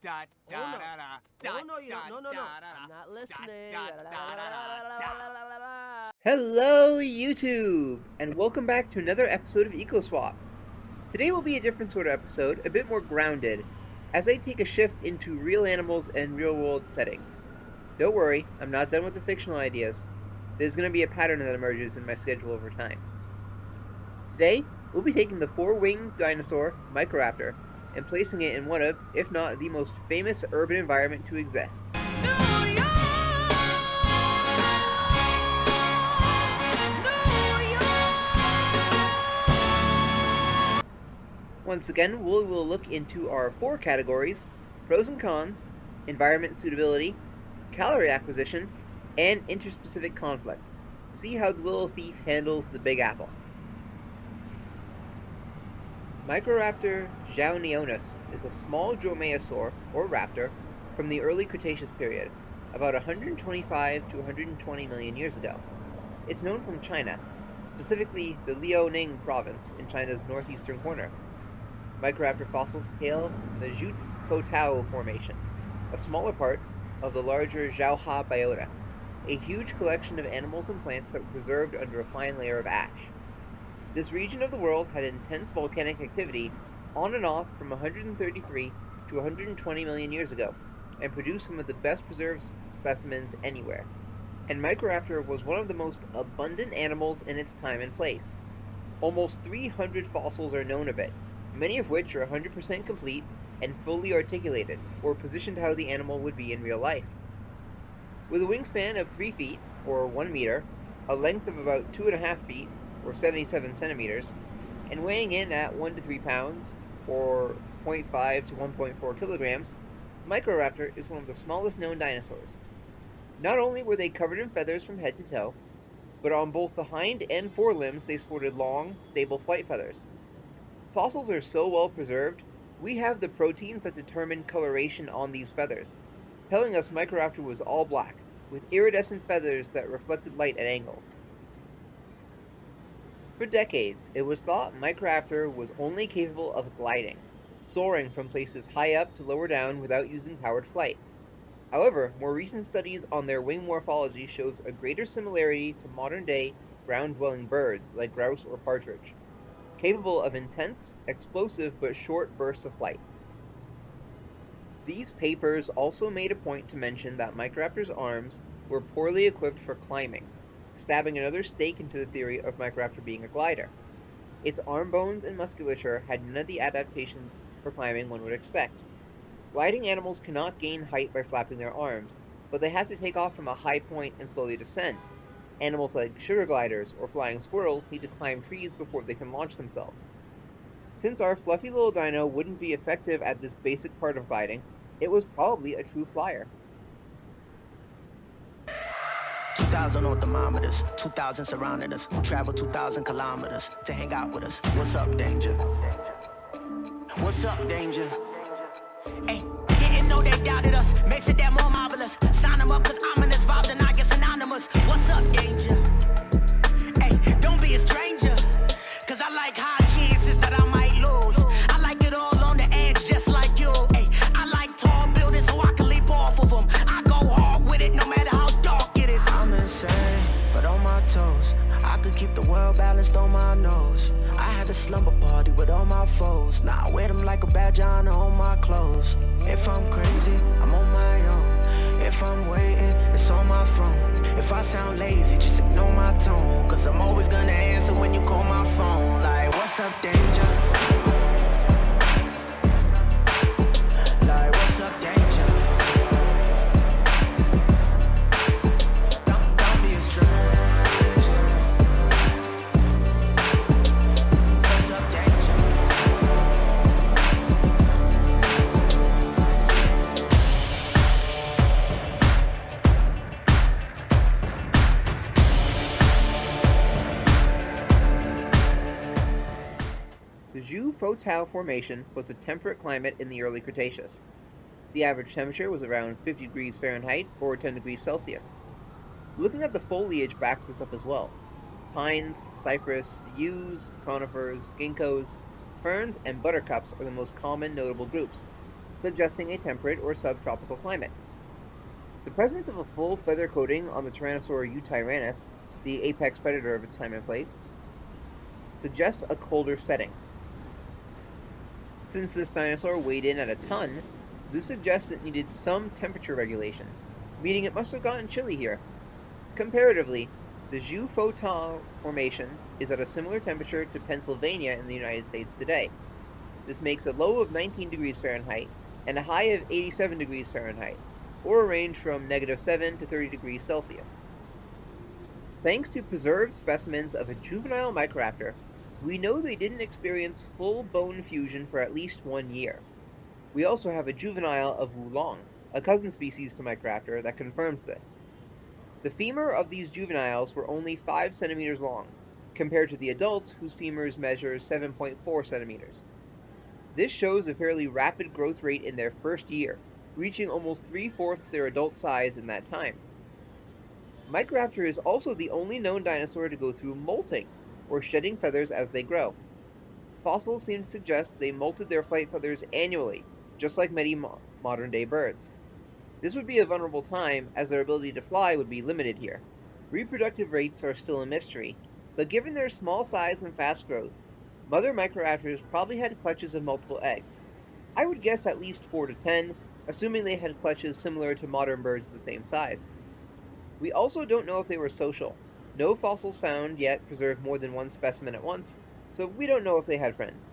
da Oh, no. da da Oh, no, you don't. No. I'm not listening. Hello, YouTube, and welcome back to another episode of EcoSwap. Today will be a different sort of episode, a bit more grounded, as I take a shift into real animals and real-world settings. Don't worry, I'm not done with the fictional ideas. There's going to be a pattern that emerges in my schedule over time. Today, we'll be taking the four-winged dinosaur, Microraptor, and placing it in one of, if not the most famous urban environment to exist. Once again, we will look into our four categories: pros and cons, environment suitability, calorie acquisition, and interspecific conflict. See how the little thief handles the Big Apple. Microraptor zhao is a small dromaeosaur, or raptor, from the early Cretaceous period, about 125 to 120 million years ago. It's known from China, specifically the Liaoning province in China's northeastern corner. Microraptor fossils hail the Zhutkotao Formation, a smaller part of the larger Zhaoha biota, a huge collection of animals and plants that were preserved under a fine layer of ash. This region of the world had intense volcanic activity on and off from 133 to 120 million years ago, and produced some of the best preserved specimens anywhere. And Microraptor was one of the most abundant animals in its time and place. Almost 300 fossils are known of it, many of which are 100% complete and fully articulated, or positioned how the animal would be in real life. With a wingspan of 3 feet, or 1 meter, a length of about 2.5 feet, or 77 centimeters, and weighing in at 1 to 3 pounds, or 0.5 to 1.4 kilograms, Microraptor is one of the smallest known dinosaurs. Not only were they covered in feathers from head to toe, but on both the hind and forelimbs they sported long, stable flight feathers. Fossils are so well preserved, we have the proteins that determine coloration on these feathers, telling us Microraptor was all black, with iridescent feathers that reflected light at angles. For decades, it was thought Microraptor was only capable of gliding, soaring from places high up to lower down without using powered flight. However, more recent studies on their wing morphology shows a greater similarity to modern-day ground-dwelling birds like grouse or partridge, capable of intense, explosive but short bursts of flight. These papers also made a point to mention that Microraptor's arms were poorly equipped for climbing, stabbing another stake into the theory of Microraptor being a glider. Its arm bones and musculature had none of the adaptations for climbing one would expect. Gliding animals cannot gain height by flapping their arms, but they have to take off from a high point and slowly descend. Animals like sugar gliders or flying squirrels need to climb trees before they can launch themselves. Since our fluffy little dino wouldn't be effective at this basic part of gliding, it was probably a true flyer. 2,000 on thermometers, 2,000 surrounding us. Travel 2,000 kilometers to hang out with us. What's up, danger? What's up, danger? Hey, didn't know they doubted us. Makes it that more marvelous. Sign them up, cause ominous vibes and I get synonymous. What's up, danger? Hey, don't be a stranger. Cause I like high chances that I might lose. I like it all on the edge, just like you. Hey, I like tall buildings so I can leap off of them. I go hard with it no matter how dark it is. I'm insane, but on my toes. I could keep the world balanced on my nose. I had a slumber party with all my foes. Now I wear them like a badge on all my clothes. If I'm crazy, I'm on my own. If I'm waiting, it's on my phone. If I sound lazy, just ignore my tone. Cause I'm always gonna answer when you call my phone. Like, what's up, danger? Like, what's up, danger? Don't be a stranger. What's up, danger? The Zhutkotao Formation was a temperate climate in the early Cretaceous. The average temperature was around 50 degrees Fahrenheit or 10 degrees Celsius. Looking at the foliage backs this up as well. Pines, cypress, yews, conifers, ginkgos, ferns, and buttercups are the most common notable groups. suggesting a temperate or subtropical climate. The presence of a full feather coating on the Tyrannosaur eutyrannus, the apex predator of its time and place, suggests a colder setting. Since this dinosaur weighed in at a ton, this suggests it needed some temperature regulation, meaning it must have gotten chilly here. Comparatively, the Jiufotan Formation is at a similar temperature to Pennsylvania in the United States today. This makes a low of 19 degrees Fahrenheit and a high of 87 degrees Fahrenheit, or a range from -7 to 30 degrees Celsius. Thanks to preserved specimens of a juvenile Microraptor, we know they didn't experience full bone fusion for at least 1 year. We also have a juvenile of Wulong, a cousin species to Microraptor, that confirms this. The femur of these juveniles were only 5 centimeters long, compared to the adults whose femurs measure 7.4 centimeters. This shows a fairly rapid growth rate in their first year, reaching almost 3/4 their adult size in that time. Microraptor is also the only known dinosaur to go through molting, or shedding feathers as they grow. Fossils seem to suggest they molted their flight feathers annually, just like many modern-day birds. This would be a vulnerable time, as their ability to fly would be limited here. Reproductive rates are still a mystery, but given their small size and fast growth, mother Microraptors probably had clutches of multiple eggs. I would guess at least 4 to 10, assuming they had clutches similar to modern birds the same size. We also don't know if they were social. No fossils found yet preserve more than one specimen at once, so we don't know if they had friends.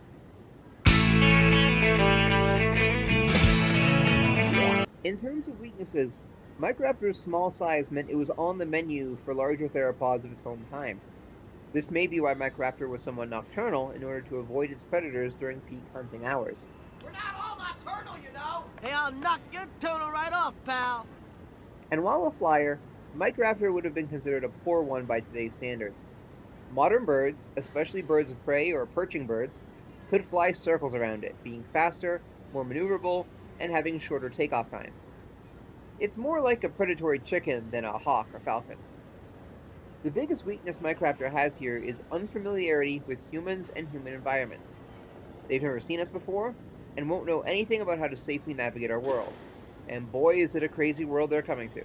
In terms of weaknesses, Microraptor's small size meant it was on the menu for larger theropods of its home time. This may be why Microraptor was somewhat nocturnal in order to avoid its predators during peak hunting hours. We're not all nocturnal, you know! Hey, I'll knock your tonal right off, pal! And while a flyer, Microraptor would have been considered a poor one by today's standards. Modern birds, especially birds of prey or perching birds, could fly circles around it, being faster, more maneuverable, and having shorter takeoff times. It's more like a predatory chicken than a hawk or falcon. The biggest weakness Microraptor has here is unfamiliarity with humans and human environments. They've never seen us before, and won't know anything about how to safely navigate our world. And boy, is it a crazy world they're coming to.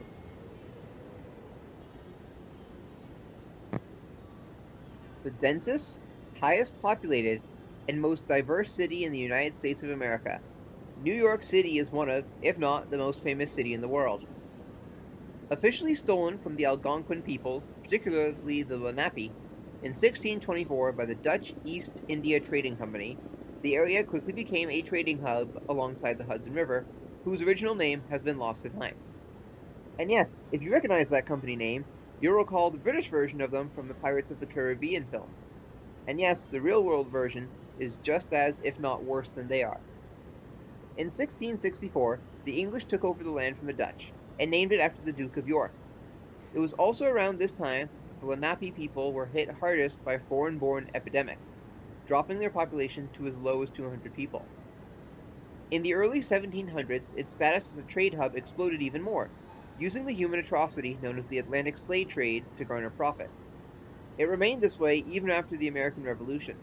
The densest, highest populated, and most diverse city in the United States of America, New York City is one of, if not the most famous city in the world. Officially stolen from the Algonquin peoples, particularly the Lenape, in 1624 by the Dutch East India Trading Company, the area quickly became a trading hub alongside the Hudson River, whose original name has been lost to time. And yes, if you recognize that company name, you'll recall the British version of them from the Pirates of the Caribbean films. And yes, the real-world version is just as, if not worse than they are. In 1664, the English took over the land from the Dutch, and named it after the Duke of York. It was also around this time that the Lenape people were hit hardest by foreign-born epidemics, dropping their population to as low as 200 people. In the early 1700s, its status as a trade hub exploded even more, using the human atrocity known as the Atlantic slave trade to garner profit. It remained this way even after the American Revolution.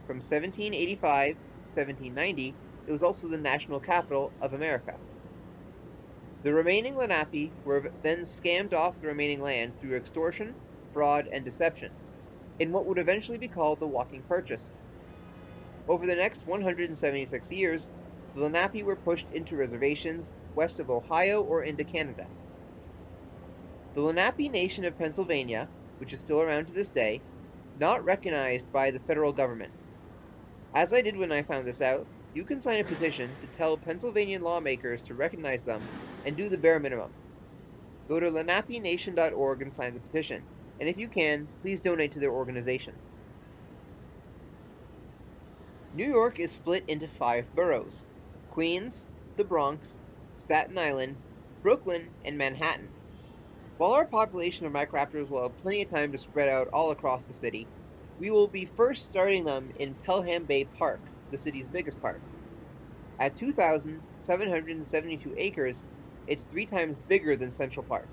From 1785 to 1790, it was also the national capital of America. The remaining Lenape were then scammed off the remaining land through extortion, fraud, and deception, in what would eventually be called the Walking Purchase. Over the next 176 years, the Lenape were pushed into reservations west of Ohio or into Canada. The Lenape Nation of Pennsylvania, which is still around to this day, not recognized by the federal government. As I did when I found this out, you can sign a petition to tell Pennsylvania lawmakers to recognize them and do the bare minimum. Go to lenapenation.org and sign the petition, and if you can, please donate to their organization. New York is split into 5 boroughs: Queens, the Bronx, Staten Island, Brooklyn, and Manhattan. While our population of Microraptors will have plenty of time to spread out all across the city, we will be first starting them in Pelham Bay Park, the city's biggest park. At 2,772 acres, it's 3 times bigger than Central Park.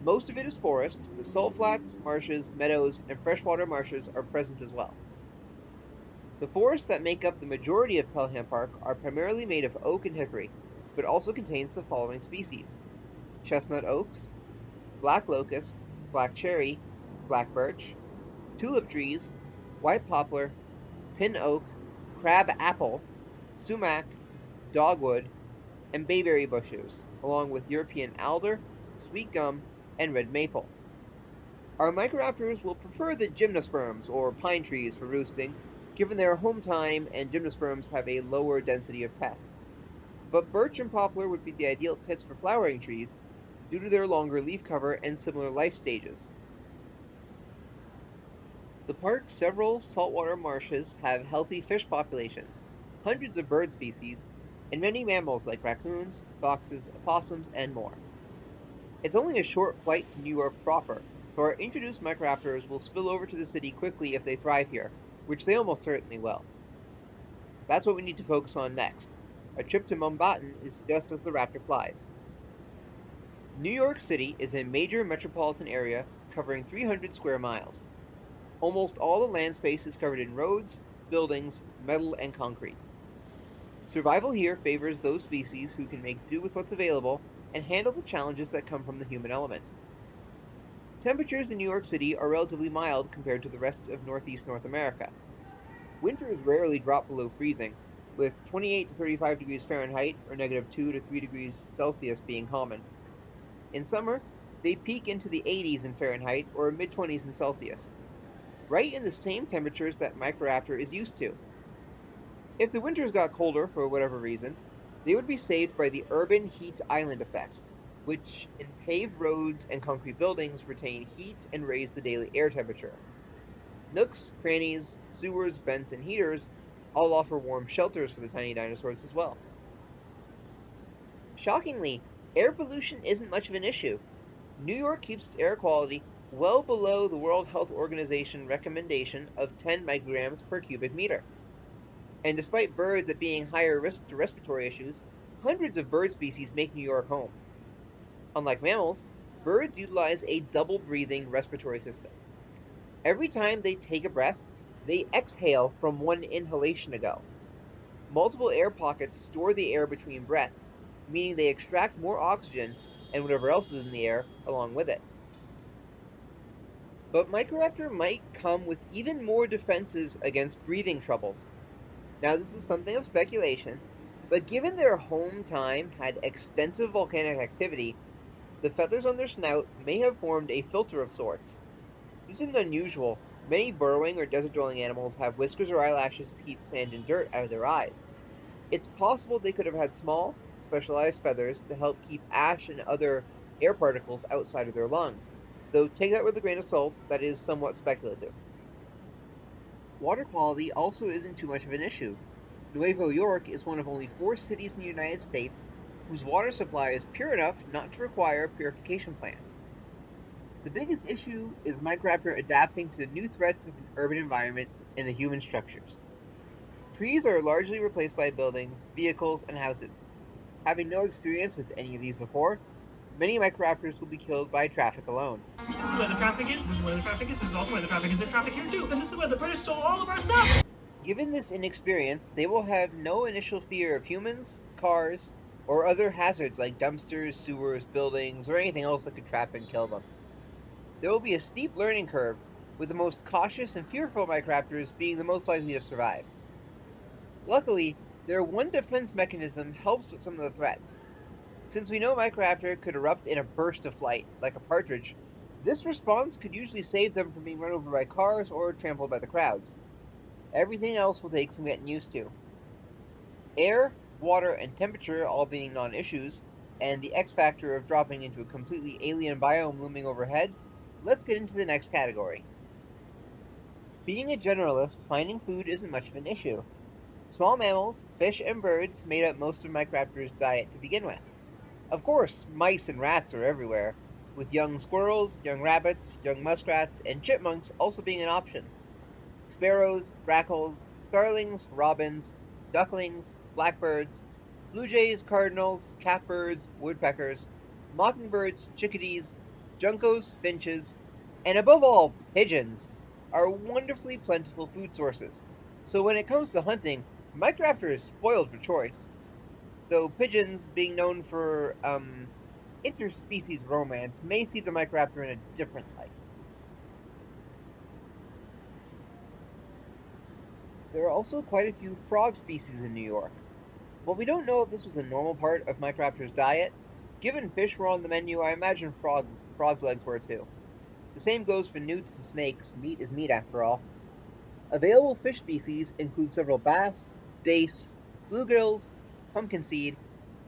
Most of it is forest, but salt flats, marshes, meadows, and freshwater marshes are present as well. The forests that make up the majority of Pelham Park are primarily made of oak and hickory, but also contains the following species: chestnut oaks, black locust, black cherry, black birch, tulip trees, white poplar, pin oak, crab apple, sumac, dogwood, and bayberry bushes, along with European alder, sweet gum, and red maple. Our Microraptors will prefer the gymnosperms, or pine trees, for roosting, given their home time and gymnosperms have a lower density of pests. But birch and poplar would be the ideal pits for flowering trees due to their longer leaf cover and similar life stages. The park's several saltwater marshes have healthy fish populations, hundreds of bird species, and many mammals like raccoons, foxes, opossums, and more. It's only a short flight to New York proper, so our introduced Microraptors will spill over to the city quickly if they thrive here, which they almost certainly will. That's what we need to focus on next. A trip to Mumbattan is just as the raptor flies. New York City is a major metropolitan area covering 300 square miles. Almost all the land space is covered in roads, buildings, metal, and concrete. Survival here favors those species who can make do with what's available and handle the challenges that come from the human element. Temperatures in New York City are relatively mild compared to the rest of Northeast North America. Winters rarely drop below freezing, with 28 to 35 degrees Fahrenheit or -2 to 3 degrees Celsius being common. In summer, they peak into the 80s in Fahrenheit or mid-20s in Celsius, right in the same temperatures that Microraptor is used to. If the winters got colder for whatever reason, they would be saved by the urban heat island effect, which in paved roads and concrete buildings retain heat and raise the daily air temperature. Nooks, crannies, sewers, vents, and heaters all offer warm shelters for the tiny dinosaurs as well. Shockingly, air pollution isn't much of an issue. New York keeps its air quality well below the World Health Organization recommendation of 10 micrograms per cubic meter. And despite birds at being higher risk to respiratory issues, hundreds of bird species make New York home. Unlike mammals, birds utilize a double breathing respiratory system. Every time they take a breath, they exhale from one inhalation ago. Multiple air pockets store the air between breaths, meaning they extract more oxygen and whatever else is in the air along with it. But Microraptor might come with even more defenses against breathing troubles. Now, this is something of speculation, but given their home time had extensive volcanic activity, the feathers on their snout may have formed a filter of sorts. This isn't unusual. Many burrowing or desert-dwelling animals have whiskers or eyelashes to keep sand and dirt out of their eyes. It's possible they could have had small, specialized feathers to help keep ash and other air particles outside of their lungs, though take that with a grain of salt, that is somewhat speculative. Water quality also isn't too much of an issue. Nuevo York is one of only 4 cities in the United States whose water supply is pure enough not to require purification plants. The biggest issue is Microraptor adapting to the new threats of an urban environment and the human structures. Trees are largely replaced by buildings, vehicles, and houses. Having no experience with any of these before, many Microraptors will be killed by traffic alone. This is where the traffic is, this is where the traffic is, this is also where the traffic is, there's traffic here too, and this is where the British stole all of our stuff! Given this inexperience, they will have no initial fear of humans, cars, or other hazards like dumpsters, sewers, buildings, or anything else that could trap and kill them. There will be a steep learning curve, with the most cautious and fearful Microraptors being the most likely to survive. Luckily, their one defense mechanism helps with some of the threats. Since we know Microraptor could erupt in a burst of flight, like a partridge, this response could usually save them from being run over by cars or trampled by the crowds. Everything else will take some getting used to. Air, water, and temperature all being non-issues, and the X factor of dropping into a completely alien biome looming overhead, let's get into the next category. Being a generalist, finding food isn't much of an issue. Small mammals, fish, and birds made up most of Microraptor's diet to begin with. Of course, mice and rats are everywhere, with young squirrels, young rabbits, young muskrats, and chipmunks also being an option. Sparrows, grackles, starlings, robins, ducklings, blackbirds, blue jays, cardinals, catbirds, woodpeckers, mockingbirds, chickadees, juncos, finches, and above all, pigeons, are wonderfully plentiful food sources, So when it comes to hunting, Microraptor is spoiled for choice, though pigeons, being known for interspecies romance, may see the Microraptor in a different light. There are also quite a few frog species in New York. While we don't know if this was a normal part of Microraptor's diet, given fish were on the menu, I imagine frogs' legs were too. The same goes for newts and snakes. Meat is meat after all. Available fish species include several bass, dace, bluegills, pumpkinseed,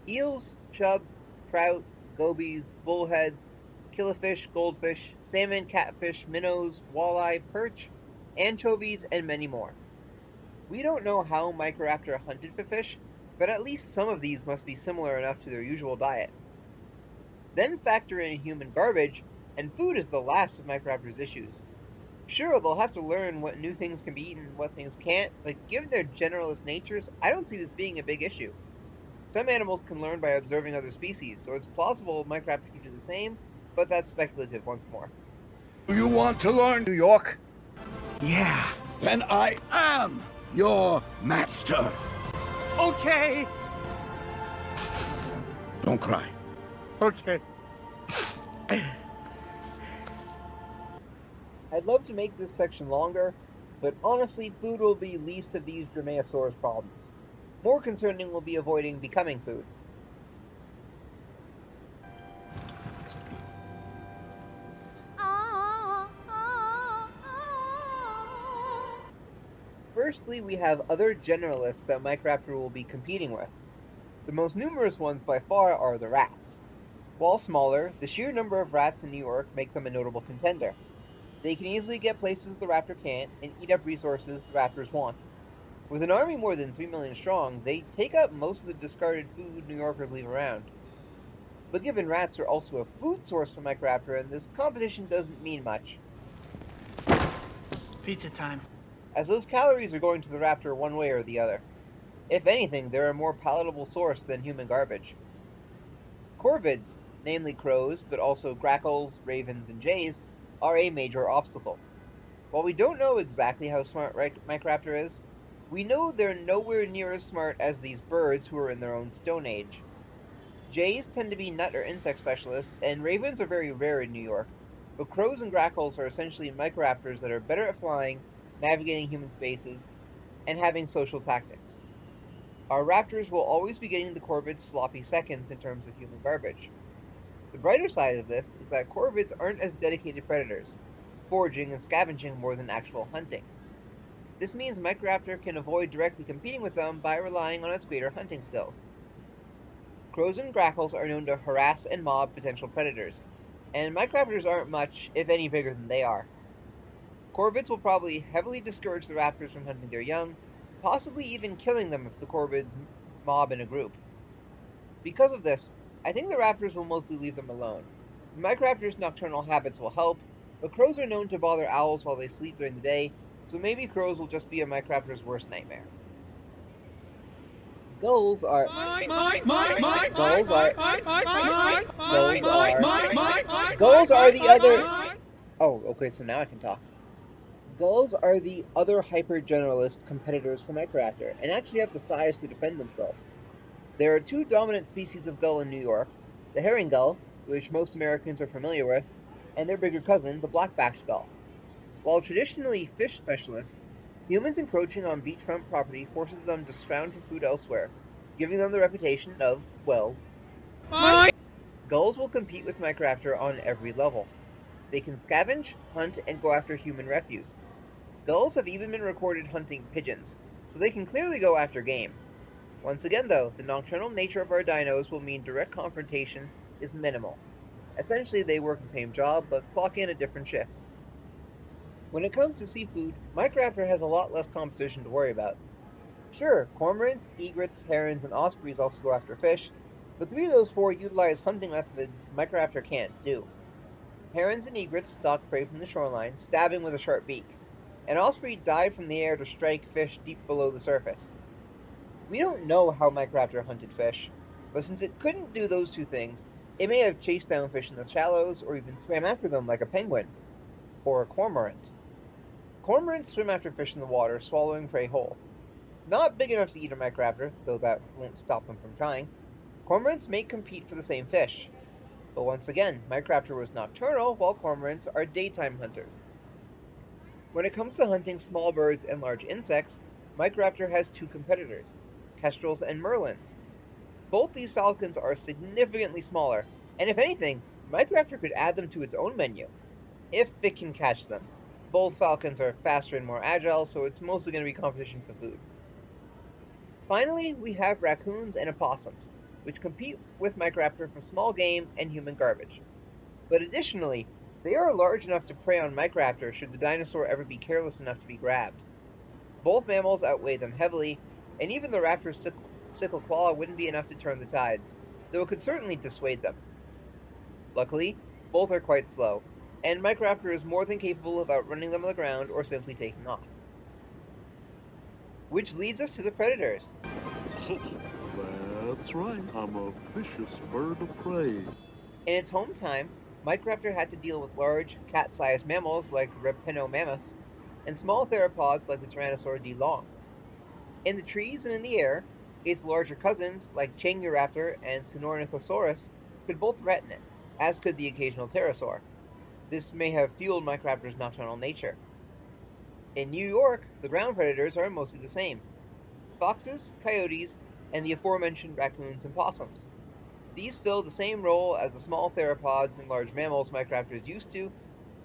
eels, chubs, trout, gobies, bullheads, killifish, goldfish, salmon, catfish, minnows, walleye, perch, anchovies, and many more. We don't know how Microraptor hunted for fish, but at least some of these must be similar enough to their usual diet. Then factor in human garbage, and food is the last of Microraptor's issues. Sure, they'll have to learn what new things can be eaten and what things can't, but given their generalist natures, I don't see this being a big issue. Some animals can learn by observing other species, so it's plausible Microraptor can do the same, but that's speculative once more. Do you want to learn New York? Yeah. Then I am your master. Okay. Don't cry. Okay. I'd love to make this section longer, but honestly, food will be least of these Dromaeosaurus problems. More concerning will be avoiding becoming food. Firstly, we have other generalists that Microraptor will be competing with. The most numerous ones by far are the rats. While smaller, the sheer number of rats in New York make them a notable contender. They can easily get places the raptor can't, and eat up resources the raptors want. With an army more than 3 million strong, they take up most of the discarded food New Yorkers leave around. But given rats are also a food source for Microraptor, and this competition doesn't mean much, Pizza time. as those calories are going to the raptor one way or the other. If anything, they're a more palatable source than human garbage. Corvids, namely crows, but also grackles, ravens, and jays, are a major obstacle. While we don't know exactly how smart Microraptor is, we know they're nowhere near as smart as these birds who are in their own stone age. Jays tend to be nut or insect specialists, and ravens are very rare in New York, but crows and grackles are essentially Microraptors that are better at flying, navigating human spaces, and having social tactics. Our raptors will always be getting the corvids' sloppy seconds in terms of human garbage. The brighter side of this is that corvids aren't as dedicated predators, foraging and scavenging more than actual hunting. This means Microraptor can avoid directly competing with them by relying on its greater hunting skills. Crows and grackles are known to harass and mob potential predators, and Microraptors aren't much, if any, bigger than they are. Corvids will probably heavily discourage the raptors from hunting their young, possibly even killing them if the corvids mob in a group. Because of this, I think the raptors will mostly leave them alone. The Microraptors' nocturnal habits will help, but crows are known to bother owls while they sleep during the day, so maybe crows will just be a Microraptor's worst nightmare. Gulls are the other. Oh, okay, so now I can talk. Gulls are the other hyper-generalist competitors for Microraptor, and actually have the size to defend themselves. There are two dominant species of gull in New York, the herring gull, which most Americans are familiar with, and their bigger cousin, the black-backed gull. While traditionally fish specialists, humans encroaching on beachfront property forces them to scrounge for food elsewhere, giving them the reputation of, well, gulls will compete with Microraptor on every level. They can scavenge, hunt, and go after human refuse. Gulls have even been recorded hunting pigeons, so they can clearly go after game. Once again, though, the nocturnal nature of our dinos will mean direct confrontation is minimal. Essentially, they work the same job, but clock in at different shifts. When it comes to seafood, Microraptor has a lot less competition to worry about. Sure, cormorants, egrets, herons, and ospreys also go after fish, but three of those four utilize hunting methods Microraptor can't do. Herons and egrets stalk prey from the shoreline, stabbing with a sharp beak. An osprey dive from the air to strike fish deep below the surface. We don't know how Microraptor hunted fish, but since it couldn't do those two things, it may have chased down fish in the shallows or even swam after them like a penguin or a cormorant. Cormorants swim after fish in the water, swallowing prey whole. Not big enough to eat a Microraptor, though that won't stop them from trying. Cormorants may compete for the same fish. But once again, Microraptor was nocturnal, while cormorants are daytime hunters. When it comes to hunting small birds and large insects, Microraptor has two competitors, kestrels and merlins. Both these falcons are significantly smaller, and if anything, Microraptor could add them to its own menu, if it can catch them. Both falcons are faster and more agile, so it's mostly going to be competition for food. Finally, we have raccoons and opossums, which compete with Microraptor for small game and human garbage. But additionally, they are large enough to prey on Microraptor should the dinosaur ever be careless enough to be grabbed. Both mammals outweigh them heavily, and even the raptor's sickle claw wouldn't be enough to turn the tides, though it could certainly dissuade them. Luckily, both are quite slow, and Microraptor is more than capable of outrunning them on the ground or simply taking off. Which leads us to the predators. That's right, I'm a vicious bird of prey. In its home time, Microraptor had to deal with large, cat-sized mammals like Reptinomammus, and small theropods like the Tyrannosaur D. Long. In the trees and in the air, its larger cousins like Changraptor and Sinornithosaurus could both threaten it, as could the occasional pterosaur. This may have fueled Microraptor's nocturnal nature. In New York, the ground predators are mostly the same: foxes, coyotes, and the aforementioned raccoons and possums. These fill the same role as the small theropods and large mammals Microraptor is used to,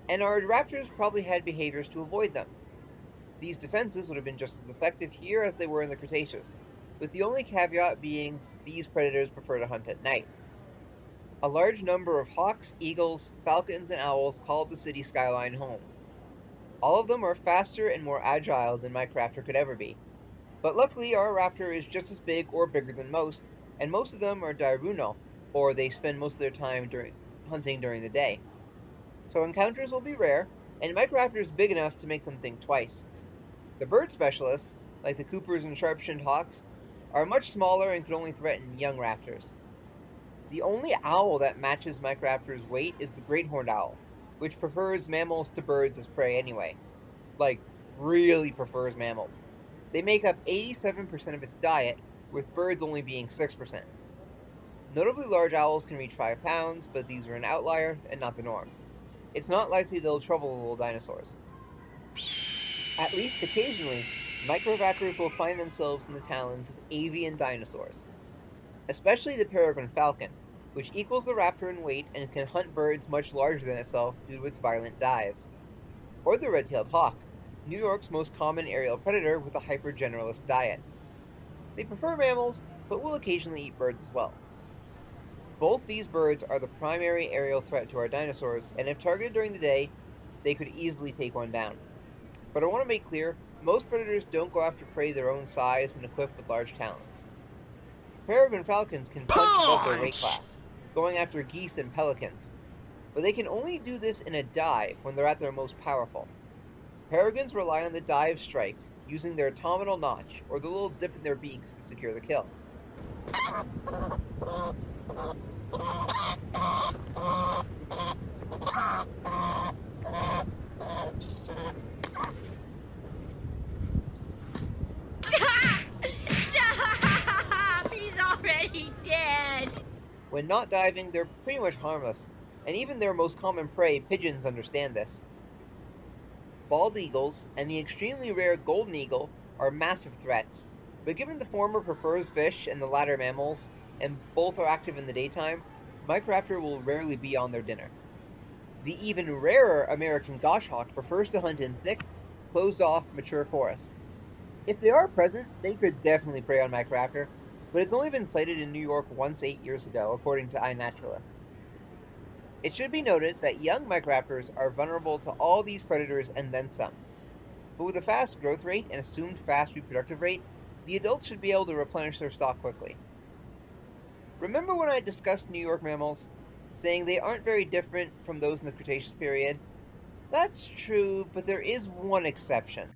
and our raptors probably had behaviors to avoid them. These defenses would have been just as effective here as they were in the Cretaceous, with the only caveat being these predators prefer to hunt at night. A large number of hawks, eagles, falcons, and owls called the city skyline home. All of them are faster and more agile than Microraptor could ever be. But luckily our raptor is just as big or bigger than most, and most of them are diurnal, or they spend most of their time hunting during the day. So encounters will be rare, and Microraptor is big enough to make them think twice. The bird specialists, like the Coopers and sharp-shinned hawks, are much smaller and could only threaten young raptors. The only owl that matches Microraptor's weight is the great horned owl, which prefers mammals to birds as prey anyway. Like, really prefers mammals. They make up 87% of its diet, with birds only being 6%. Notably large owls can reach 5 pounds, but these are an outlier and not the norm. It's not likely they'll trouble the little dinosaurs. At least occasionally, Microraptors will find themselves in the talons of avian dinosaurs, especially the peregrine falcon, which equals the raptor in weight and can hunt birds much larger than itself due to its violent dives. Or the red-tailed hawk, New York's most common aerial predator with a hyper-generalist diet. They prefer mammals, but will occasionally eat birds as well. Both these birds are the primary aerial threat to our dinosaurs, and if targeted during the day, they could easily take one down. But I want to make clear, most predators don't go after prey their own size and equipped with large talons. Peregrine falcons can punch above their weight class, going after geese and pelicans, but they can only do this in a dive when they're at their most powerful. Peregrines rely on the dive strike, using their abdominal notch, or the little dip in their beaks to secure the kill. Stop! He's already dead! When not diving, they're pretty much harmless, and even their most common prey, pigeons, understand this. Bald eagles and the extremely rare golden eagle are massive threats, but given the former prefers fish and the latter mammals, and both are active in the daytime, Microraptor will rarely be on their dinner. The even rarer American goshawk prefers to hunt in thick, closed-off, mature forests. If they are present, they could definitely prey on Microraptor, but it's only been sighted in New York once 8 years ago, according to iNaturalist. It should be noted that young Microraptors are vulnerable to all these predators and then some. But with a fast growth rate and assumed fast reproductive rate, the adults should be able to replenish their stock quickly. Remember when I discussed New York mammals, saying they aren't very different from those in the Cretaceous period? That's true, but there is one exception.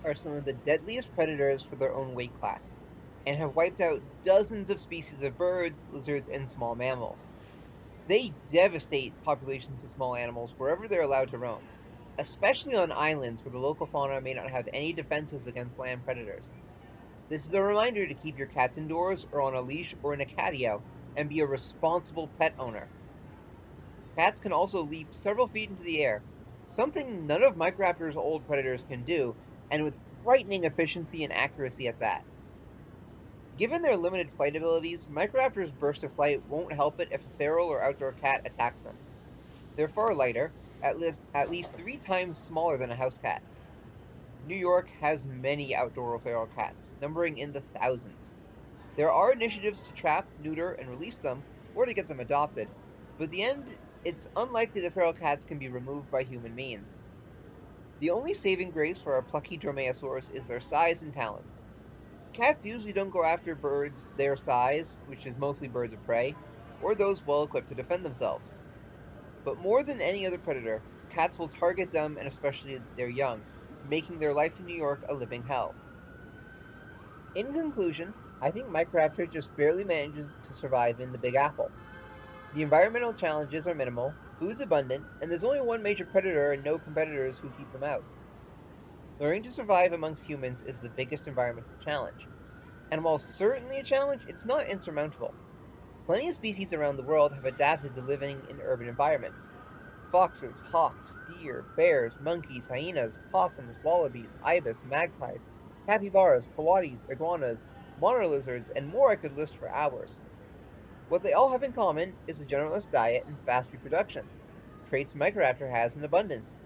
are some of the deadliest predators for their own weight class, and have wiped out dozens of species of birds, lizards, and small mammals. They devastate populations of small animals wherever they're allowed to roam, especially on islands where the local fauna may not have any defenses against land predators. This is a reminder to keep your cats indoors or on a leash or in a catio, and be a responsible pet owner. Cats can also leap several feet into the air, something none of Microraptor's old predators can do, and with frightening efficiency and accuracy at that. Given their limited flight abilities, Microraptor's burst of flight won't help it if a feral or outdoor cat attacks them. They're far lighter, at least 3 times smaller than a house cat. New York has many outdoor feral cats, numbering in the thousands. There are initiatives to trap, neuter, and release them, or to get them adopted, but in the end, it's unlikely the feral cats can be removed by human means. The only saving grace for our plucky dromaeosaurs is their size and talons. Cats usually don't go after birds their size, which is mostly birds of prey, or those well equipped to defend themselves. But more than any other predator, cats will target them and especially their young, making their life in New York a living hell. In conclusion, I think Microraptor just barely manages to survive in the Big Apple. The environmental challenges are minimal, food's abundant, and there's only one major predator and no competitors who keep them out. Learning to survive amongst humans is the biggest environmental challenge. And while certainly a challenge, it's not insurmountable. Plenty of species around the world have adapted to living in urban environments. Foxes, hawks, deer, bears, monkeys, hyenas, possums, wallabies, ibis, magpies, capybaras, coatis, iguanas, monitor lizards, and more I could list for hours. What they all have in common is a generalist diet and fast reproduction, traits Microraptor has in abundance.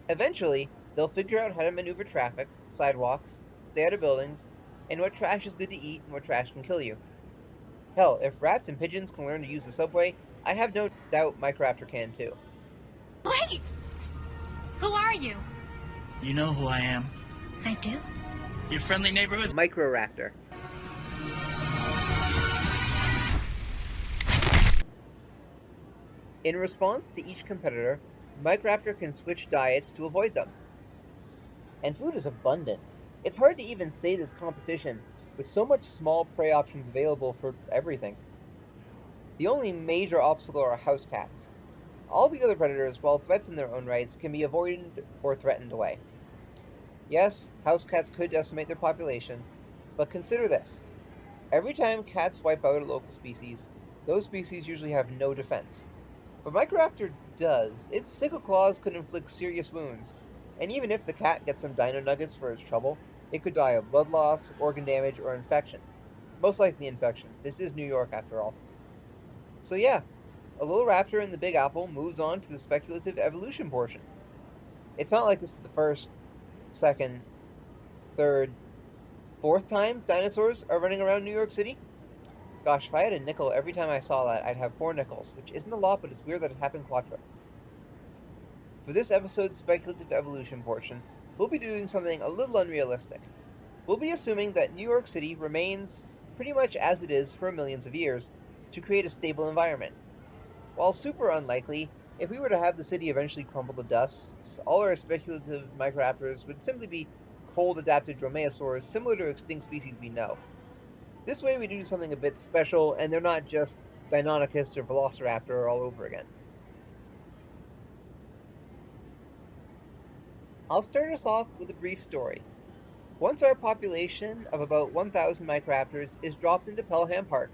Eventually, they'll figure out how to maneuver traffic, sidewalks, stay out of buildings, and what trash is good to eat and what trash can kill you. Hell, if rats and pigeons can learn to use the subway, I have no doubt Microraptor can too. Wait! Who are you? You know who I am. I do. Your friendly neighborhood. Microraptor. In response to each competitor, Microraptor can switch diets to avoid them. And food is abundant. It's hard to even say this competition, with so much small prey options available for everything. The only major obstacle are house cats. All the other predators, while threats in their own rights, can be avoided or threatened away. Yes, house cats could decimate their population, but consider this. Every time cats wipe out a local species, those species usually have no defense. But Microraptor does. Its sickle claws could inflict serious wounds, and even if the cat gets some dino nuggets for its trouble, it could die of blood loss, organ damage, or infection. Most likely infection. This is New York after all. So yeah, a little raptor in the Big Apple moves on to the speculative evolution portion. It's not like this is the first, second, third, fourth time dinosaurs are running around New York City. Gosh, if I had a nickel every time I saw that, I'd have 4 nickels, which isn't a lot, but it's weird that it happened quattro. For this episode's speculative evolution portion, we'll be doing something a little unrealistic. We'll be assuming that New York City remains pretty much as it is for millions of years to create a stable environment. While super unlikely, if we were to have the city eventually crumble to dust, all our speculative Microraptors would simply be cold-adapted dromaeosaurs similar to extinct species we know. This way we do something a bit special, and they're not just Deinonychus or Velociraptor all over again. I'll start us off with a brief story. Once our population of about 1,000 Microraptors is dropped into Pelham Park,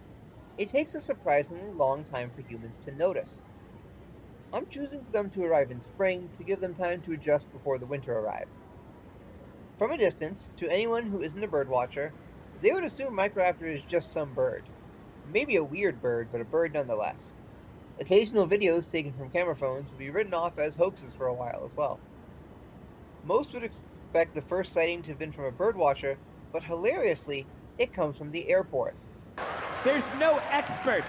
it takes a surprisingly long time for humans to notice. I'm choosing for them to arrive in spring to give them time to adjust before the winter arrives. From a distance, to anyone who isn't a birdwatcher, they would assume Microraptor is just some bird. Maybe a weird bird, but a bird nonetheless. Occasional videos taken from camera phones would be written off as hoaxes for a while as well. Most would expect the first sighting to have been from a birdwatcher, but hilariously, it comes from the airport. There's no experts.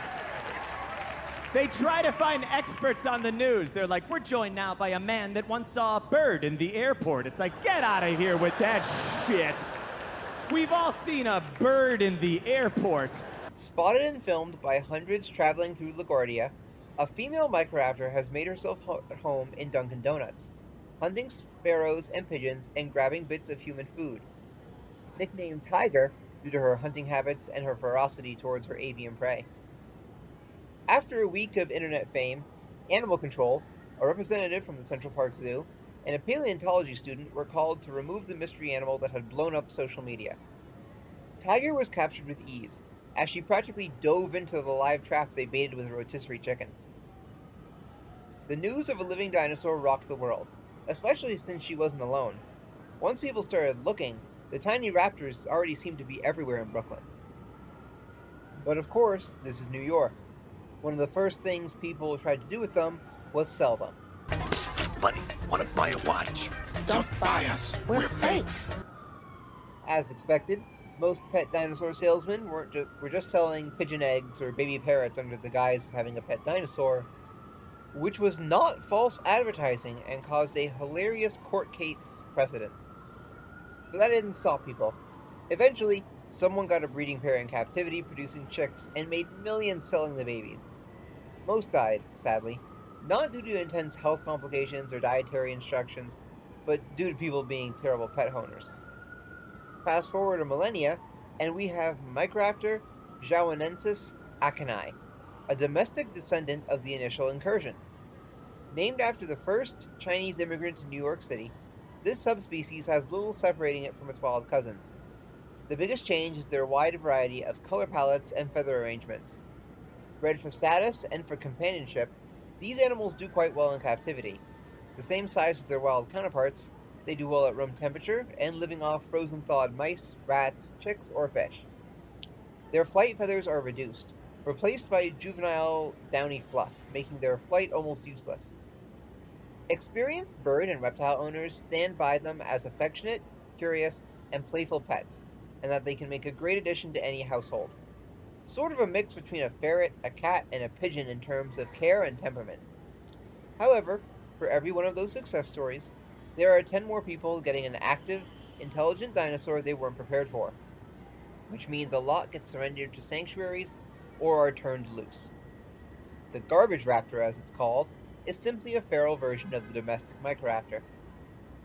They try to find experts on the news. They're like, we're joined now by a man that once saw a bird in the airport. It's like, get out of here with that shit. We've all seen a bird in the airport. Spotted and filmed by hundreds traveling through LaGuardia, a female Microraptor has made herself at home in Dunkin' Donuts. hunting sparrows and pigeons and grabbing bits of human food. Nicknamed Tiger due to her hunting habits and her ferocity towards her avian prey. After a week of internet fame, Animal Control, a representative from the Central Park Zoo, and a paleontology student were called to remove the mystery animal that had blown up social media. Tiger was captured with ease, as she practically dove into the live trap they baited with a rotisserie chicken. The news of a living dinosaur rocked the world, especially since she wasn't alone. Once people started looking, the tiny raptors already seemed to be everywhere in Brooklyn. But of course, this is New York. One of the first things people tried to do with them was sell them. Buddy, wanna buy a watch? Don't buy us. We're fakes. As expected, most pet dinosaur salesmen were just selling pigeon eggs or baby parrots under the guise of having a pet dinosaur, which was not false advertising and caused a hilarious court case precedent. But that didn't stop people. Eventually, someone got a breeding pair in captivity producing chicks and made millions selling the babies. Most died, sadly, not due to intense health complications or dietary instructions, but due to people being terrible pet owners. Fast forward a millennia, and we have Microraptor zhaoanensis akinai, a domestic descendant of the initial incursion. Named after the first Chinese immigrant to New York City, this subspecies has little separating it from its wild cousins. The biggest change is their wide variety of color palettes and feather arrangements. Bred for status and for companionship, these animals do quite well in captivity. The same size as their wild counterparts, they do well at room temperature and living off frozen thawed mice, rats, chicks, or fish. Their flight feathers are reduced, replaced by juvenile downy fluff, making their flight almost useless. Experienced bird and reptile owners stand by them as affectionate, curious, and playful pets, and that they can make a great addition to any household. Sort of a mix between a ferret, a cat, and a pigeon in terms of care and temperament. However, for every one of those success stories, there are 10 more people getting an active, intelligent dinosaur they weren't prepared for, which means a lot get surrendered to sanctuaries or are turned loose. The garbage raptor, as it's called, is simply a feral version of the domestic Microraptor.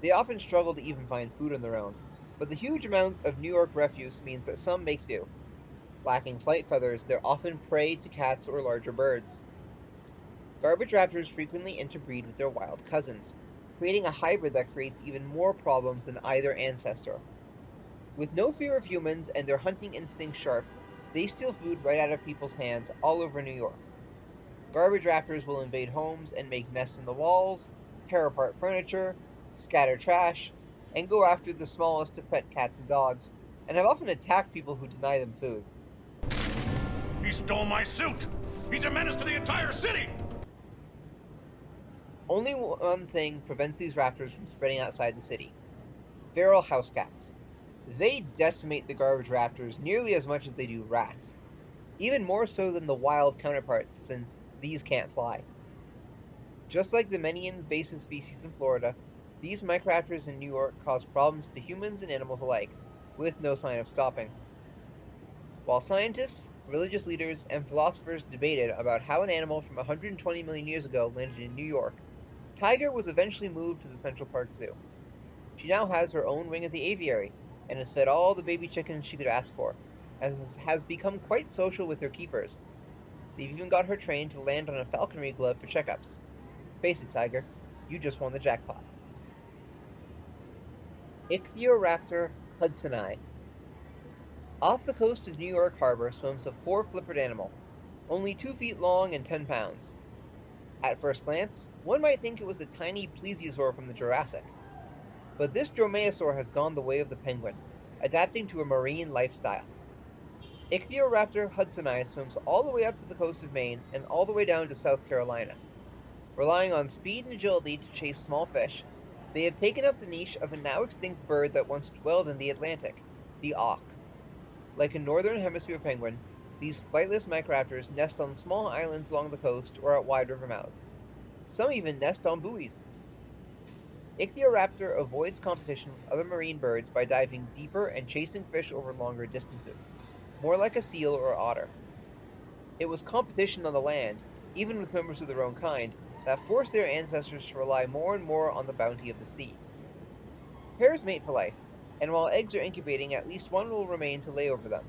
They often struggle to even find food on their own, but the huge amount of New York refuse means that some make do. Lacking flight feathers, they're often prey to cats or larger birds. Garbage raptors frequently interbreed with their wild cousins, creating a hybrid that creates even more problems than either ancestor. With no fear of humans and their hunting instincts sharp, they steal food right out of people's hands all over New York. Garbage raptors will invade homes and make nests in the walls, tear apart furniture, scatter trash, and go after the smallest of pet cats and dogs, and have often attacked people who deny them food. He stole my suit! He's a menace to the entire city! Only one thing prevents these raptors from spreading outside the city: feral house cats. They decimate the garbage raptors nearly as much as they do rats, even more so than the wild counterparts since these can't fly. Just like the many invasive species in Florida, these Microraptors in New York cause problems to humans and animals alike, with no sign of stopping. While scientists, religious leaders, and philosophers debated about how an animal from 120 million years ago landed in New York, Tiger was eventually moved to the Central Park Zoo. She now has her own wing of the aviary, and is fed all the baby chickens she could ask for, and has become quite social with her keepers. They've even got her trained to land on a falconry glove for checkups. Face it, Tiger, you just won the jackpot. Ichthyoraptor hudsoni. Off the coast of New York Harbor swims a four-flippered animal, only 2 feet long and 10 pounds. At first glance, one might think it was a tiny plesiosaur from the Jurassic. But this dromaeosaur has gone the way of the penguin, adapting to a marine lifestyle. Ichthyoraptor hudsoni swims all the way up to the coast of Maine and all the way down to South Carolina. Relying on speed and agility to chase small fish, they have taken up the niche of a now extinct bird that once dwelled in the Atlantic, the auk. Like a northern hemisphere penguin, these flightless microraptors nest on small islands along the coast or at wide river mouths. Some even nest on buoys. Ichthyoraptor avoids competition with other marine birds by diving deeper and chasing fish over longer distances, more like a seal or otter. It was competition on the land, even with members of their own kind, that force their ancestors to rely more and more on the bounty of the sea. Pairs mate for life, and while eggs are incubating, at least one will remain to lay over them.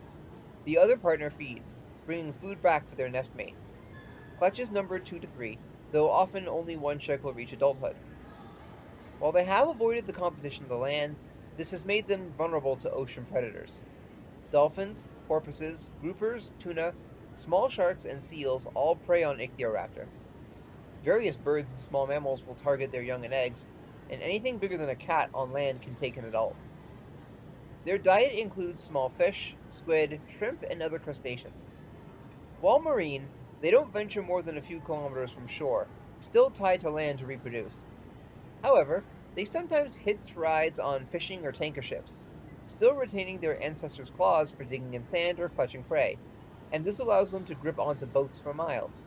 The other partner feeds, bringing food back for their nestmate. Clutches number 2 to 3, though often only one chick will reach adulthood. While they have avoided the competition of the land, this has made them vulnerable to ocean predators. Dolphins, porpoises, groupers, tuna, small sharks, and seals all prey on Ichthyoraptor. Various birds and small mammals will target their young and eggs, and anything bigger than a cat on land can take an adult. Their diet includes small fish, squid, shrimp, and other crustaceans. While marine, they don't venture more than a few kilometers from shore, still tied to land to reproduce. However, they sometimes hitch rides on fishing or tanker ships, still retaining their ancestors' claws for digging in sand or clutching prey, and this allows them to grip onto boats for miles.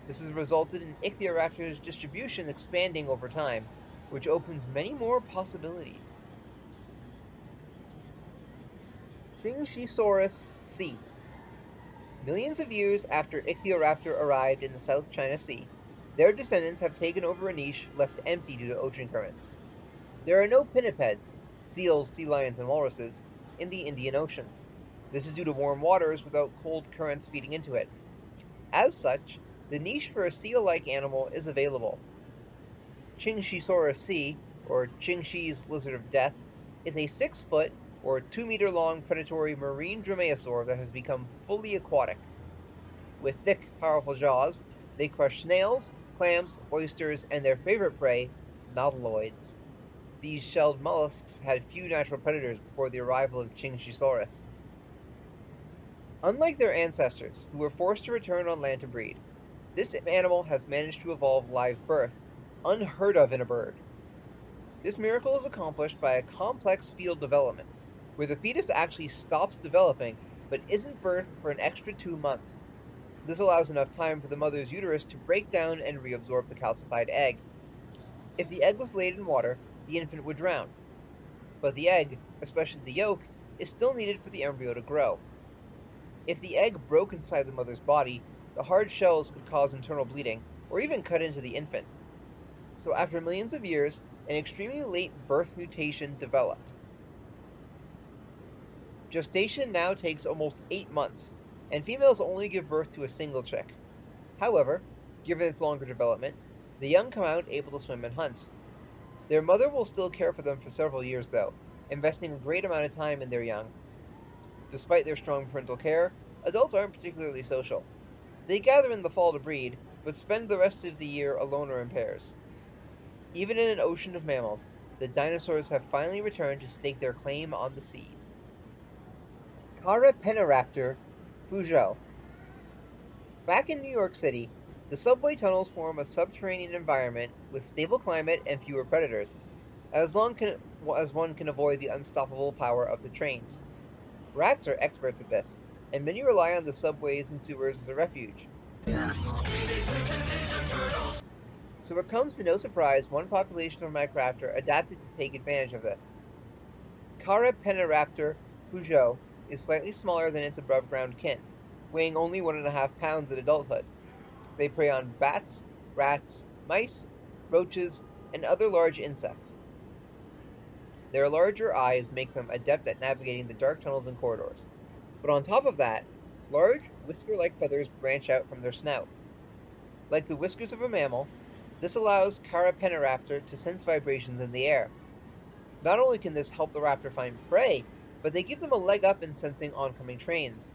This has resulted in Ichthyoraptor's distribution expanding over time, which opens many more possibilities. Chinchisaurus C. Millions of years after Ichthyoraptor arrived in the South China Sea, their descendants have taken over a niche left empty due to ocean currents. There are no pinnipeds, seals, sea lions, and walruses, in the Indian Ocean. This is due to warm waters without cold currents feeding into it. As such, the niche for a seal-like animal is available. Chinchisaurus C, or Qingxi's lizard of death, is a 6-foot or 2-meter-long predatory marine dromaeosaur that has become fully aquatic. With thick, powerful jaws, they crush snails, clams, oysters, and their favorite prey, nautiloids. These shelled mollusks had few natural predators before the arrival of Chinchisaurus. Unlike their ancestors, who were forced to return on land to breed, this animal has managed to evolve live birth, unheard of in a bird. This miracle is accomplished by a complex field development, where the fetus actually stops developing but isn't birthed for an extra 2 months. This allows enough time for the mother's uterus to break down and reabsorb the calcified egg. If the egg was laid in water, the infant would drown. But the egg, especially the yolk, is still needed for the embryo to grow. If the egg broke inside the mother's body, the hard shells could cause internal bleeding, or even cut into the infant. So after millions of years, an extremely late birth mutation developed. Gestation now takes almost 8 months, and females only give birth to a single chick. However, given its longer development, the young come out able to swim and hunt. Their mother will still care for them for several years though, investing a great amount of time in their young. Despite their strong parental care, adults aren't particularly social. They gather in the fall to breed, but spend the rest of the year alone or in pairs. Even in an ocean of mammals, the dinosaurs have finally returned to stake their claim on the seas. Microraptor Fuzhou. Back in New York City, the subway tunnels form a subterranean environment with stable climate and fewer predators, as long as one can avoid the unstoppable power of the trains. Rats are experts at this, and many rely on the subways and sewers as a refuge. So it comes to no surprise one population of Microraptor adapted to take advantage of this. Microraptor Fuzhou is slightly smaller than its above-ground kin, weighing only 1.5 pounds at adulthood. They prey on bats, rats, mice, roaches, and other large insects. Their larger eyes make them adept at navigating the dark tunnels and corridors. But on top of that, large, whisker-like feathers branch out from their snout. Like the whiskers of a mammal, this allows Microraptor to sense vibrations in the air. Not only can this help the raptor find prey, but they give them a leg up in sensing oncoming trains.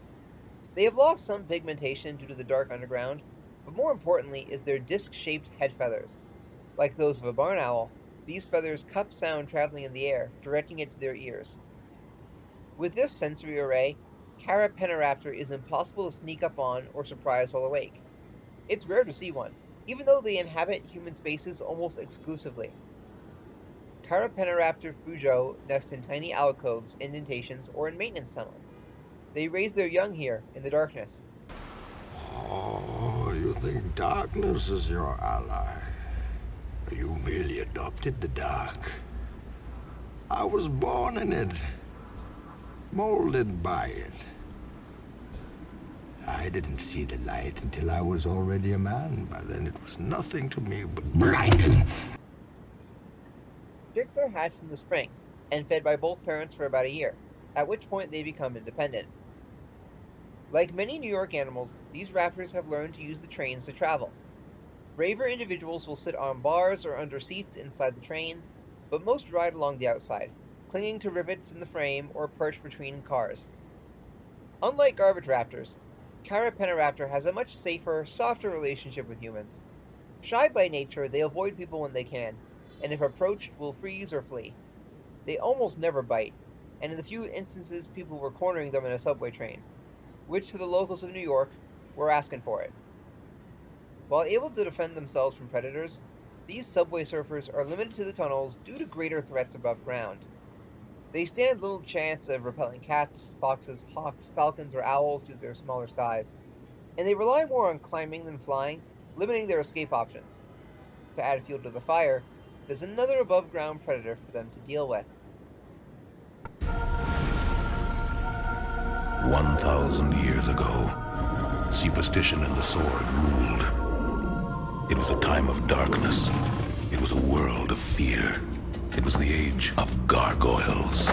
They have lost some pigmentation due to the dark underground, but more importantly is their disc-shaped head feathers. Like those of a barn owl, these feathers cup sound traveling in the air, directing it to their ears. With this sensory array, Microraptor is impossible to sneak up on or surprise while awake. It's rare to see one, even though they inhabit human spaces almost exclusively. Microraptor Fuzhou nest in tiny alcoves, indentations, or in maintenance tunnels. They raise their young here in the darkness. Oh, you think darkness is your ally? You merely adopted the dark. I was born in it, molded by it. I didn't see the light until I was already a man. By then it was nothing to me but blinding. Chicks are hatched in the spring and fed by both parents for about a year, at which point they become independent. Like many New York animals, these raptors have learned to use the trains to travel. Braver individuals will sit on bars or under seats inside the trains, but most ride along the outside, clinging to rivets in the frame or perched between cars. Unlike garbage raptors, Carapenaraptor has a much safer, softer relationship with humans. Shy by nature, they avoid people when they can, and if approached, will freeze or flee. They almost never bite, and in the few instances people were cornering them in a subway train, which to the locals of New York were asking for it. While able to defend themselves from predators, these subway surfers are limited to the tunnels due to greater threats above ground. They stand little chance of repelling cats, foxes, hawks, falcons, or owls due to their smaller size, and they rely more on climbing than flying, limiting their escape options. To add fuel to the fire, there's another above-ground predator for them to deal with. 1,000 years ago, superstition and the sword ruled. It was a time of darkness. It was a world of fear. It was the age of gargoyles.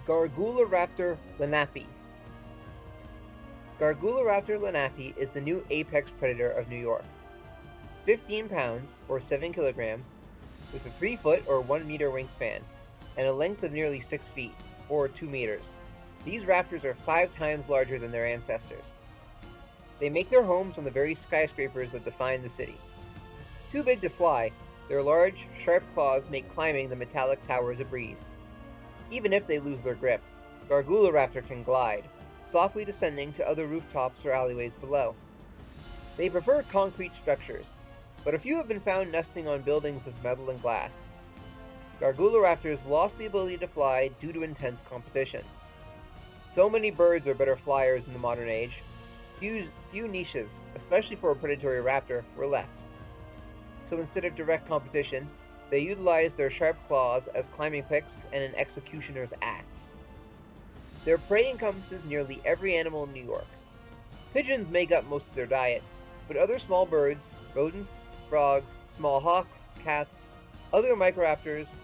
Garguloraptor lenape. Garguloraptor lenape is the new apex predator of New York. 15 pounds, or 7 kilograms, with a 3-foot or 1 meter wingspan, and a length of nearly 6 feet, or 2 meters. These raptors are 5 times larger than their ancestors. They make their homes on the very skyscrapers that define the city. Too big to fly, their large, sharp claws make climbing the metallic towers a breeze. Even if they lose their grip, Garguloraptor can glide, softly descending to other rooftops or alleyways below. They prefer concrete structures, but a few have been found nesting on buildings of metal and glass. Garguloraptors lost the ability to fly due to intense competition. So many birds are better flyers in the modern age, few niches, especially for a predatory raptor, were left. So instead of direct competition, they utilized their sharp claws as climbing picks and an executioner's axe. Their prey encompasses nearly every animal in New York. Pigeons make up most of their diet, but other small birds, rodents, frogs, small hawks, cats, other microraptors,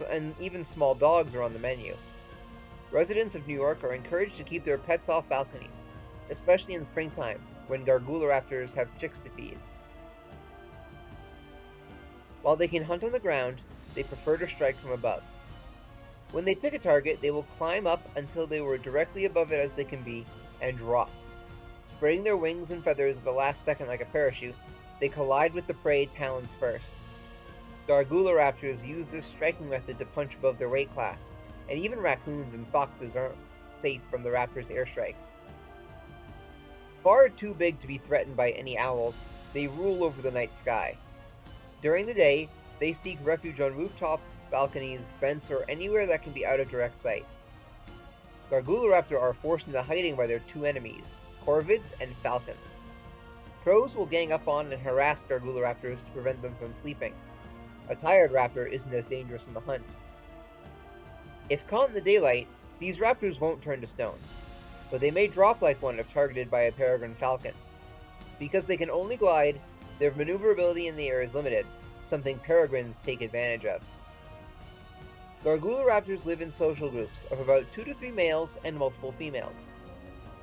and even small dogs are on the menu. Residents of New York are encouraged to keep their pets off balconies, especially in springtime, when Garguloraptors have chicks to feed. While they can hunt on the ground, they prefer to strike from above. When they pick a target, they will climb up until they were directly above it as they can be, and drop. Spreading their wings and feathers at the last second like a parachute, they collide with the prey talons first. Garguloraptors use this striking method to punch above their weight class, and even raccoons and foxes aren't safe from the raptor's airstrikes. Far too big to be threatened by any owls, they rule over the night sky. During the day, they seek refuge on rooftops, balconies, vents, or anywhere that can be out of direct sight. Garguloraptor are forced into hiding by their two enemies, corvids and falcons. Crows will gang up on and harass Garguloraptors to prevent them from sleeping. A tired raptor isn't as dangerous in the hunt. If caught in the daylight, these raptors won't turn to stone, but they may drop like one if targeted by a peregrine falcon. Because they can only glide, their maneuverability in the air is limited, something peregrines take advantage of. Garguloraptors live in social groups of about 2 to 3 males and multiple females.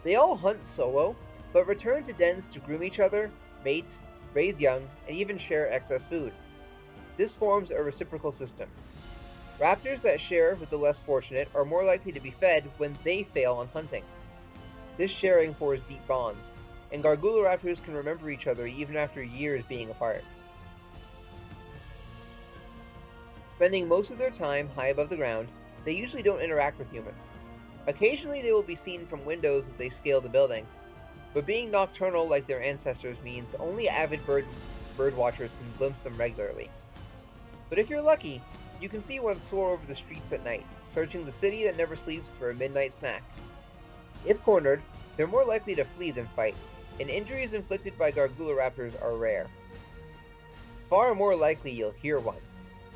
They all hunt solo, but return to dens to groom each other, mate, raise young, and even share excess food. This forms a reciprocal system. Raptors that share with the less fortunate are more likely to be fed when they fail on hunting. This sharing forms deep bonds, and Garguloraptors can remember each other even after years being apart. Spending most of their time high above the ground, they usually don't interact with humans. Occasionally they will be seen from windows as they scale the buildings, but being nocturnal like their ancestors means only avid bird watchers can glimpse them regularly. But if you're lucky, you can see one soar over the streets at night, searching the city that never sleeps for a midnight snack. If cornered, They're more likely to flee than fight, and injuries inflicted by Garguloraptors are rare. Far more likely you'll hear one.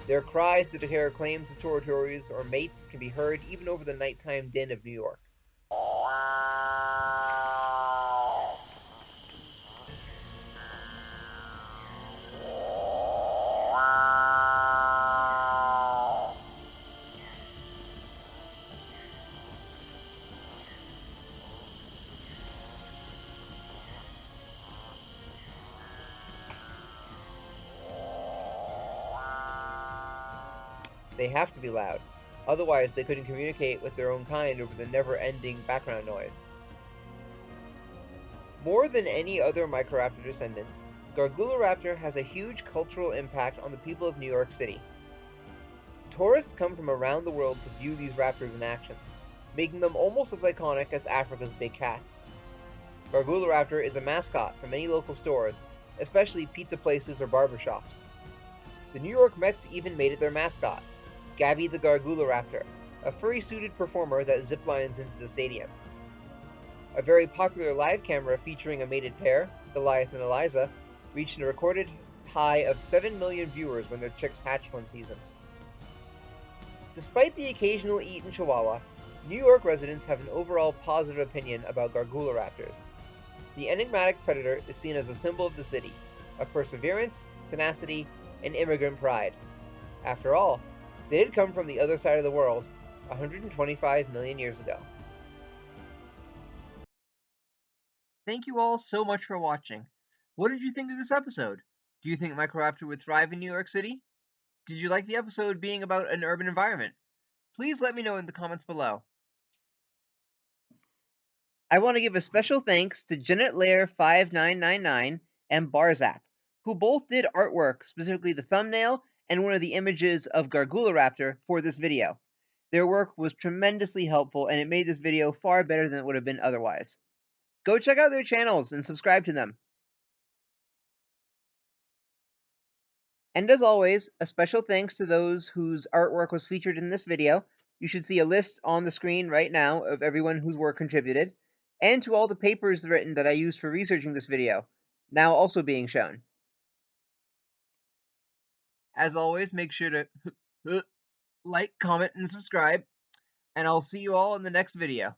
Their cries to declare claims of territories or mates can be heard even over the nighttime din of New York. They have to be loud, otherwise they couldn't communicate with their own kind over the never-ending background noise. More than any other Microraptor descendant, Garguloraptor has a huge cultural impact on the people of New York City. Tourists come from around the world to view these raptors in action, making them almost as iconic as Africa's big cats. Garguloraptor is a mascot for many local stores, especially pizza places or barbershops. The New York Mets even made it their mascot, Gabby the Garguloraptor, a furry-suited performer that ziplines into the stadium. A very popular live camera featuring a mated pair, Goliath and Eliza, reached a recorded high of 7 million viewers when their chicks hatched one season. Despite the occasional eaten chihuahua, New York residents have an overall positive opinion about Garguloraptors. The enigmatic predator is seen as a symbol of the city, of perseverance, tenacity, and immigrant pride. After all, they did come from the other side of the world 125 million years ago. Thank you all so much for watching. What did you think of this episode? Do you think Microraptor would thrive in New York City? Did you like the episode being about an urban environment? Please let me know in the comments below. I want to give a special thanks to Janet Lair 5999 and Barzap, who both did artwork, specifically the thumbnail and one of the images of Garguloraptor for this video. Their work was tremendously helpful, and it made this video far better than it would have been otherwise. Go check out their channels and subscribe to them. And as always, a special thanks to those whose artwork was featured in this video. You should see a list on the screen right now of everyone whose work contributed, and to all the papers written that I used for researching this video, now also being shown. As always, make sure to like, comment, and subscribe, and I'll see you all in the next video.